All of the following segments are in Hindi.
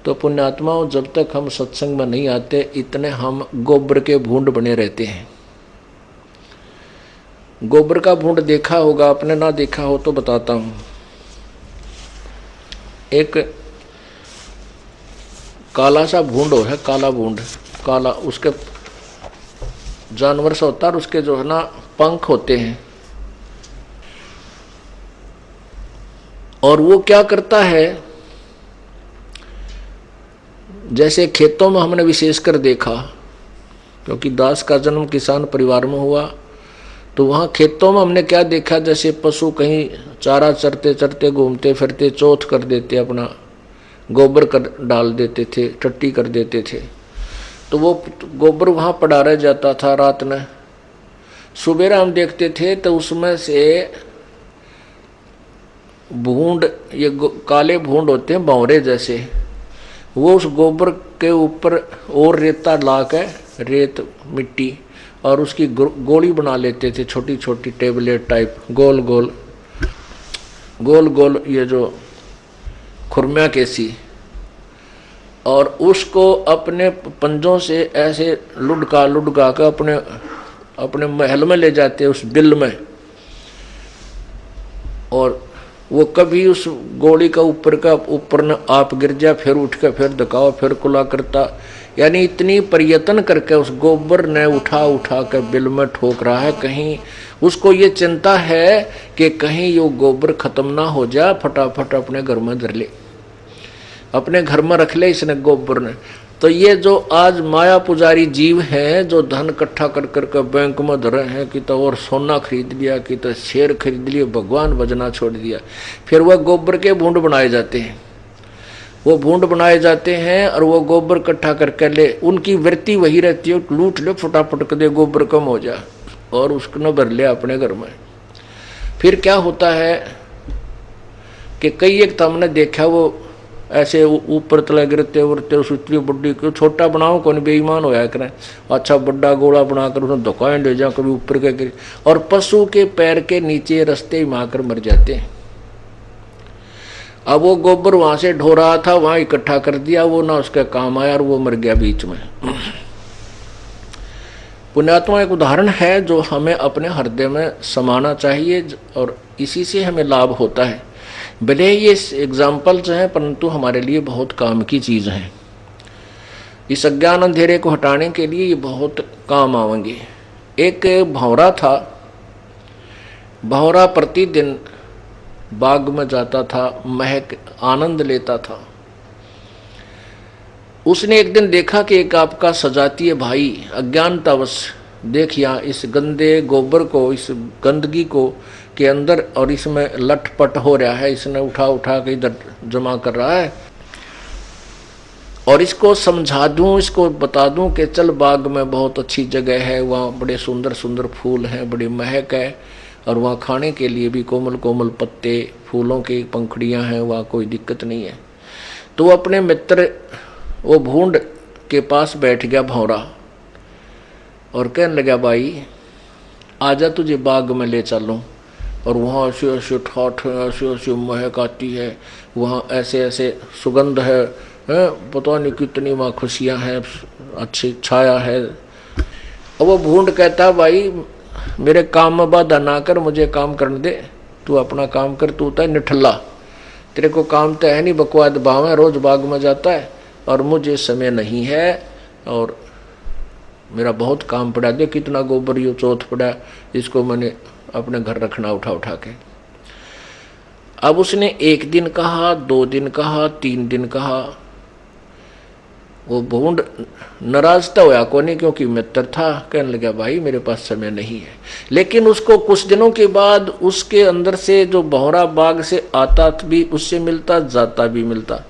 तो पुण्यात्माओं, जब तक हम सत्संग में नहीं आते इतने हम गोबर के भूंड बने रहते हैं। गोबर का भूंड देखा होगा आपने, ना देखा हो तो बताता हूं। एक काला सा भूंड हो है, काला भूंड, काला, उसके जानवर सा होता है और उसके जो है ना पंख होते हैं। और वो क्या करता है, जैसे खेतों में हमने विशेषकर देखा, क्योंकि दास का जन्म किसान परिवार में हुआ, तो वहां खेतों में हमने क्या देखा, जैसे पशु कहीं चारा चरते चरते घूमते फिरते चौथ कर देते, अपना गोबर कर डाल देते थे, टट्टी कर देते थे, तो वो गोबर वहां पड़ा रह जाता था रात में। सुबेरा हम देखते थे तो उसमें से भूंड, ये काले भूंड होते हैं भंवरे जैसे, वो उस गोबर के ऊपर और रेता ला के, रेत मिट्टी, और उसकी गोली बना लेते थे, छोटी छोटी टेबलेट टाइप, गोल गोल गोल गोल, ये जो खुरमिया कैसी, और उसको अपने पंजों से ऐसे लुढ़का लुढ़का कर अपने अपने महल में ले जाते उस बिल में। और वो कभी उस गोली का ऊपर न आप गिर जा, फिर उठ कर फिर धकाओ, फिर कुला करता, यानी इतनी प्रयत्न करके उस गोबर ने उठा उठा कर बिल में ठोक रहा है। कहीं उसको ये चिंता है कि कहीं ये गोबर खत्म ना हो जाए, फटाफट अपने घर में धर ले, अपने घर में रख ले इसने गोबर ने। तो ये जो आज माया पुजारी जीव हैं, जो धन इकट्ठा कर करके बैंक में धरे हैं, कि तो और सोना खरीद लिया, कि तो शेर खरीद लिए, भगवान भजना छोड़ दिया, फिर वह गोबर के भूंड बनाए जाते हैं, वो भूंड बनाए जाते हैं और वो गोबर इकट्ठा करके ले, उनकी वृत्ति वही रहती है, लूट ले फटाफट कर दे, गोबर कम हो जाए, और उसको न भर ले अपने घर में। फिर क्या होता है कि कई एक तो हमने देखा, वो ऐसे ऊपर तले गिरते उड़ते, उस इतनी बड्डी को छोटा बनाओ, कौन बेईमान होया करें, अच्छा बड्डा गोला बनाकर उसमें दुकान ले जाओ, कभी ऊपर के गिर, और पशु के पैर के नीचे रस्ते में आकर मर जाते हैं। अब वो गोबर वहां से ढो रहा था, वहां इकट्ठा कर दिया, वो ना उसका काम आया और वो मर गया बीच में। पुण्यात्मा एक उदाहरण है जो हमें अपने हृदय में समाना चाहिए, और इसी से हमें लाभ होता है। भले ये एग्जाम्पल्स हैं, परंतु हमारे लिए बहुत काम की चीज़ हैं। इस अज्ञान अंधेरे को हटाने के लिए ये बहुत काम आवेंगे। एक भंवरा था, भंवरा प्रतिदिन बाग में जाता था, महक आनंद लेता था। उसने एक दिन देखा कि एक आपका सजातीय भाई अज्ञानतावश, देख यहाँ इस गंदे गोबर को, इस गंदगी को के अंदर, और इसमें लटपट हो रहा है, इसने उठा उठा के इधर जमा कर रहा है, और इसको समझा दूं, इसको बता दूं कि चल बाग में बहुत अच्छी जगह है, वहाँ बड़े सुंदर सुंदर फूल हैं, बड़ी महक है, और वहाँ खाने के लिए भी कोमल कोमल पत्ते, फूलों की पंखुड़ियाँ हैं, वहाँ कोई दिक्कत नहीं है। तो वो अपने मित्र वो भूंड के पास बैठ गया भंवरा, और कहने लगा, भाई आजा तुझे बाग में ले चलूं, और वहाँ ऐसे ऐसे ठाठ है, ऐसे ऐसे महक आती है, वहाँ ऐसे ऐसे सुगंध है, पता नहीं कितनी वहाँ खुशियाँ हैं, अच्छी छाया है। और वो भूंड कहता, भाई मेरे काम में बाधा ना कर, मुझे काम करने दे, तू अपना काम कर, तू होता है निठल्ला, तेरे को काम तो है नहीं, बकवाद भाव है, रोज बाग में जाता है, और मुझे समय नहीं है, और मेरा बहुत काम पड़ा, दे कितना गोबर यो चौथ पड़ा, इसको मैंने अपने घर रखना उठा उठा के। अब उसने एक दिन कहा, 2 दिन कहा, 3 दिन कहा, वो भूंड नाराज तो होया को नहीं, क्योंकि मित्र था, कहने लगा भाई मेरे पास समय नहीं है। लेकिन उसको कुछ दिनों के बाद उसके अंदर से जो भंवरा बाग से आता भी, उससे मिलता, जाता भी मिलता।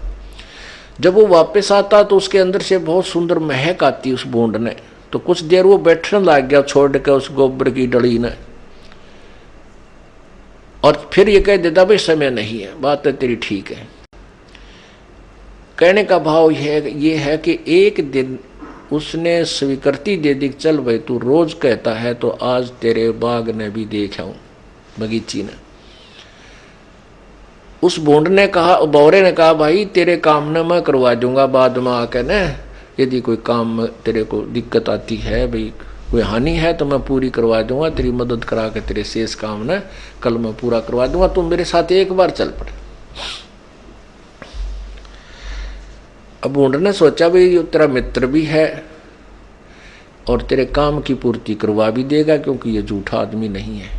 जब वो वापस आता तो उसके अंदर से बहुत सुंदर महक आती उस भूंड ने। तो कुछ देर वो बैठने लग गया छोड़ के उस गोबर की डली ने, और फिर ये कह देता भाई समय नहीं है, बात है तेरी ठीक है। कहने का भाव ये है कि एक दिन उसने स्वीकृति दे दी, चल भाई तू रोज कहता है तो आज तेरे बाग ने भी देख आऊं, बगीची ने। उस भूंड ने कहा, बौरे ने कहा, भाई तेरे काम ने मैं करवा दूंगा बाद में आके न, यदि कोई काम में तेरे को दिक्कत आती है, भाई कोई हानि है तो मैं पूरी करवा दूंगा, तेरी मदद करा के तेरे शेष काम ने कल मैं पूरा करवा दूंगा, तुम मेरे साथ एक बार चल पड़े। अब भूंड ने सोचा भाई ये तेरा मित्र भी है और तेरे काम की पूर्ति करवा भी देगा, क्योंकि ये झूठा आदमी नहीं है।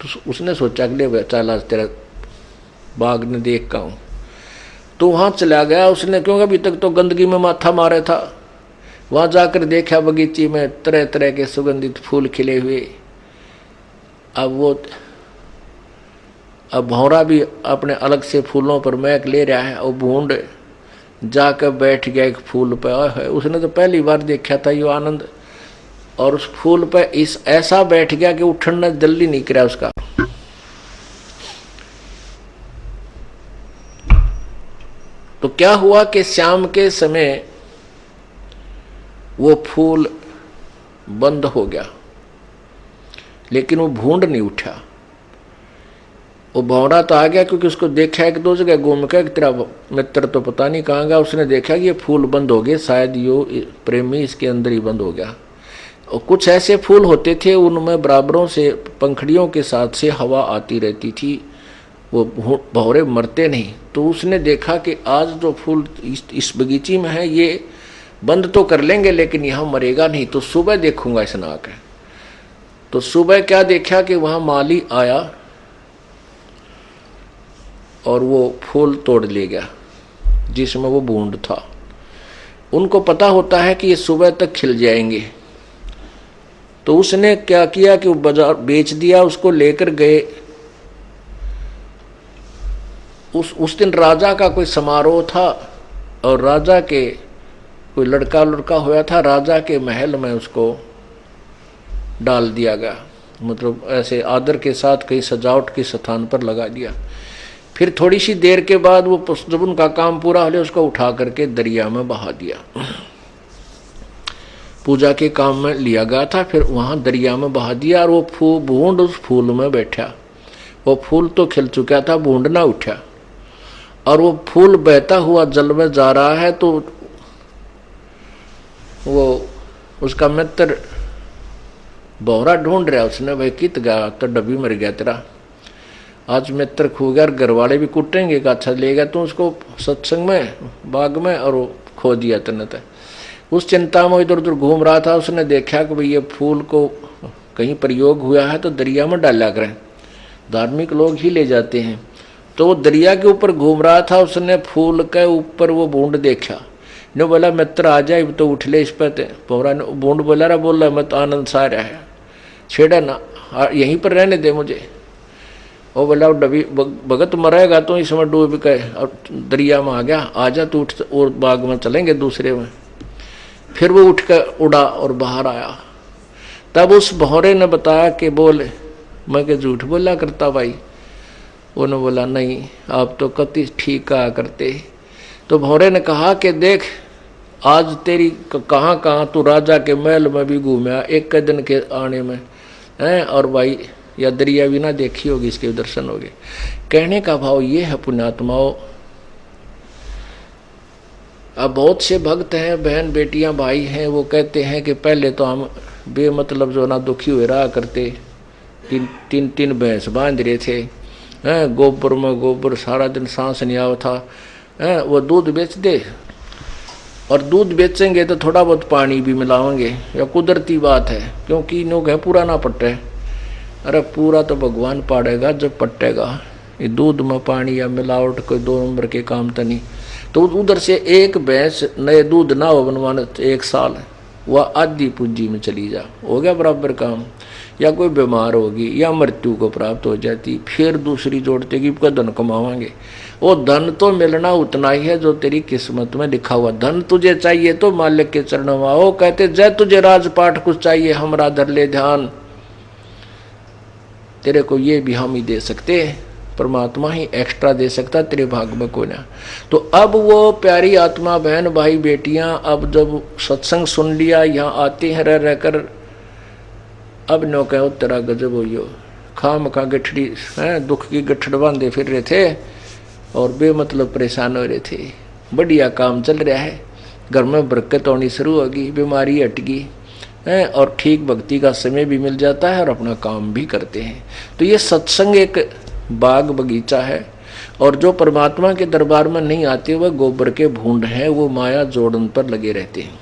तो उसने सोचा कि ले चल आज तेरा बाग ने देख का हूँ। तो वहाँ चला गया उसने, क्योंकि अभी तक तो गंदगी में माथा मारे था। वहाँ जाकर देखा बगीचे में तरह तरह के सुगंधित फूल खिले हुए। अब भौरा भी अपने अलग से फूलों पर महक ले रहा है, और भूंड जाकर बैठ गया एक फूल पे। उसने तो पहली बार देखा था ये आनंद, और उस फूल पे इस ऐसा बैठ गया कि उठना जल्दी नहीं करा उसका। तो क्या हुआ कि शाम के समय वो फूल बंद हो गया, लेकिन वो भूंड नहीं उठा। वो भौरा तो आ गया, क्योंकि उसको देखा एक दो जगह घूम के तेरा मित्र तो पता नहीं कहाँ गया। उसने देखा कि ये फूल बंद हो गए, शायद यो प्रेमी इसके अंदर ही बंद हो गया। और कुछ ऐसे फूल होते थे उनमें बराबरों से पंखड़ियों के साथ से हवा आती रहती थी, वो भौरे मरते नहीं। तो उसने देखा कि आज जो फूल इस बगीचे में है ये बंद तो कर लेंगे, लेकिन यहाँ मरेगा नहीं, तो सुबह देखूंगा इस नाक है। तो सुबह क्या देखा कि वहाँ माली आया और वो फूल तोड़ ले गया जिसमें वो भूंड था। उनको पता होता है कि ये सुबह तक खिल जाएंगे, तो उसने क्या किया कि वो बाजार बेच दिया, उसको लेकर गए। उस दिन राजा का कोई समारोह था, और राजा के कोई लड़का हुआ था, राजा के महल में उसको डाल दिया गया, मतलब ऐसे आदर के साथ कहीं सजावट के स्थान पर लगा दिया। फिर थोड़ी सी देर के बाद वो जब उनका काम पूरा हो गया उसको उठा करके दरिया में बहा दिया। पूजा के काम में लिया गया था, फिर वहां दरिया में बहा दिया, और वो भूंड उस फूल में बैठा। वो फूल तो खिल चुका था, भूंड ना उठा, और वो फूल बहता हुआ जल में जा रहा है। तो वो उसका मित्र बौरा ढूंढ रहा, उसने भाई कित गया, तो डब्बी मर गया तेरा, आज मित्र खो गया, घर वाले भी कुटेंगे का अच्छा लेगा तू उसको सत्संग में बाग में, और वो खो दिया तने। उस चिंता में इधर उधर घूम रहा था। उसने देखा कि भाई ये फूल को कहीं प्रयोग हुआ है तो दरिया में डाला करें, धार्मिक लोग ही ले जाते हैं। तो वो दरिया के ऊपर घूम रहा था, उसने फूल के ऊपर वो बूंद देखा। ने बोला मित्र आ जाए तो उठ ले इस पर। पौरा ने बूंद बोला रहा, बोल रहा मत आनंद सा रहा है, छेड़ा ना, यहीं पर रहने दे मुझे। वो बोला डबी भगत मरेगा तो इसमें डूब के और दरिया में आ गया, आजा तू उठ और बाग में चलेंगे दूसरे में। फिर वो उठ कर उड़ा और बाहर आया। तब उस भौरे ने बताया कि बोल मैं क्या झूठ बोला करता भाई। उन्होंने बोला नहीं, आप तो कति ठीक कहा करते। तो भौरे ने कहा कि देख आज तेरी कहाँ कहाँ तू राजा के महल में भी घूमा एक दिन के आने में हैं, और भाई या दरिया भी ना देखी होगी, इसके दर्शन हो गए। कहने का भाव ये है पुण्यात्माओं, अब बहुत से भक्त हैं, बहन बेटियां भाई हैं, वो कहते हैं कि पहले तो हम बेमतलब जो ना दुखी हुए रहा करते, तीन भैंस बांध रहे थे हैं, गोबर में गोबर सारा दिन सांस नहीं आवा था हैं, वो दूध बेच दे, और दूध बेचेंगे तो थोड़ा बहुत पानी भी मिलाएंगे, या कुदरती बात है क्योंकि इनों है पूरा ना पट्टे। अरे पूरा तो भगवान पाड़ेगा जब पट्टेगा, ये दूध में पानी या मिलावट कोई 2 नंबर के काम तो नहीं। तो उधर से एक भैंस नए दूध ना हो बनवाने 1 साल, वह आधी पूंजी में चली जा, हो गया बराबर काम। या कोई बीमार होगी या मृत्यु को प्राप्त हो जाती, फिर दूसरी जोड़ते कि धन कमावांगे। वो धन तो मिलना उतना ही है जो तेरी किस्मत में लिखा हुआ। धन तुझे चाहिए तो मालिक के चरणों में आओ, कहते जय तुझे राजपाट कुछ चाहिए हमरा धर ले ध्यान। तेरे को ये भी हम ही दे सकते, परमात्मा ही एक्स्ट्रा दे सकता, तेरे भाग में कोई ना। तो अब वो प्यारी आत्मा बहन भाई बेटियां, अब जब सत्संग सुन लिया, यहाँ आते हैं रह रहकर, अब नौ कहो तेरा गजब हो, खाम का गठड़ी है, दुख की गठड़ बांधे फिर रहे थे। और बेमतलब परेशान हो रहे थे। बढ़िया काम चल रहा है, घर में बरकत होनी शुरू होगी, बीमारी हट गई है और ठीक भक्ति का समय भी मिल जाता है और अपना काम भी करते हैं। तो ये सत्संग एक बाग बगीचा है। और जो परमात्मा के दरबार में नहीं आते वह गोबर के भूंड हैं, वो माया जोड़न पर लगे रहते हैं।